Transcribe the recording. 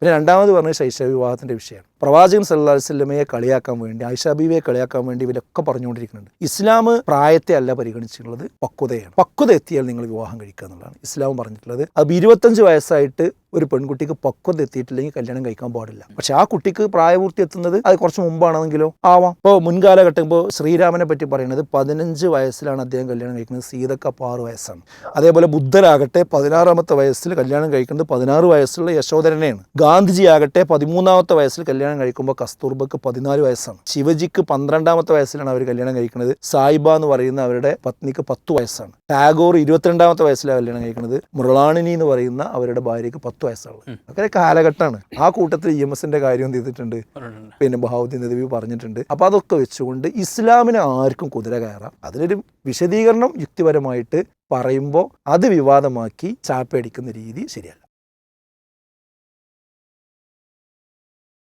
പിന്നെ രണ്ടാമത് പറഞ്ഞ ശൈശവ വിവാഹത്തിൻ്റെ വിഷയമാണ്. പ്രവാചകൻ സല്ലല്ലാഹു അലൈഹി വസല്ലമയെ കളിയാക്കാൻ വേണ്ടി, ആയിഷ ബീവിയെ കളിയാക്കാൻ വേണ്ടി ഇവരൊക്കെ പറഞ്ഞുകൊണ്ടിരിക്കുന്നുണ്ട്. ഇസ്ലാം പ്രായത്തെ അല്ല പരിഗണിച്ചിട്ടുള്ളത്, പക്വതയാണ്. പക്വത എത്തിയാൽ നിങ്ങൾ വിവാഹം കഴിക്കുക എന്നുള്ളതാണ് ഇസ്ലാം പറഞ്ഞിട്ടുള്ളത്. അത് 25 വയസ്സായിട്ട് ഒരു പെൺകുട്ടിക്ക് പക്വത എത്തിയിട്ടില്ലെങ്കിൽ കല്യാണം കഴിക്കാൻ പാടില്ല. പക്ഷെ ആ കുട്ടിക്ക് പ്രായപൂർത്തി എത്തുന്നത് അത് കുറച്ച് മുമ്പാണെങ്കിലോ ആവാം. ഇപ്പോൾ മുൻകാലഘട്ടം, ഇപ്പോൾ ശ്രീരാമനെ പറ്റി പറയുന്നത് 15 വയസ്സിലാണ് അദ്ദേഹം കല്യാണം കഴിക്കുന്നത്, സീതക്ക് അപ്പോൾ 6 വയസ്സാണ്. അതേപോലെ ബുദ്ധരാകട്ടെ 16ാമത്തെ വയസ്സിൽ കല്യാണം കഴിക്കുന്നത് 16 വയസ്സുള്ള യശോധരനെയാണ്. ഗാന്ധിജി ആകട്ടെ 13ാമത്തെ വയസ്സിൽ കല്യാണം കഴിക്കുമ്പോൾ കസ്തൂർബക്ക് 14 വയസ്സാണ്. ശിവജിക്ക് 12ാമത്തെ വയസ്സിലാണ് അവർ കല്യാണം കഴിക്കുന്നത്. സായിബ എന്ന് പറയുന്ന അവരുടെ പത്നിക്ക് 10 വയസ്സാണ്. ടാഗോർ 22ാമത്തെ വയസ്സിലാണ് കല്യാണം കഴിക്കുന്നത്. മൃളാണിനി എന്ന് പറയുന്ന അവരുടെ ഭാര്യയ്ക്ക് 10 വയസ്സുള്ളത്. അങ്ങനെ കാലഘട്ടമാണ്. ആ കൂട്ടത്തിൽ EMSന്റെ കാര്യം എന്ത് ചെയ്തിട്ടുണ്ട്, പിന്നെ ബഹാവുദ്ദീൻ നദവി പറഞ്ഞിട്ടുണ്ട്. അപ്പോൾ അതൊക്കെ വെച്ചുകൊണ്ട് ഇസ്ലാമിന് ആർക്കും കുതിര കയറാം. അതിനൊരു വിശദീകരണം യുക്തിപരമായിട്ട് പറയുമ്പോൾ അത് വിവാദമാക്കി ചാപ്പയടിക്കുന്ന രീതി ശരിയല്ല.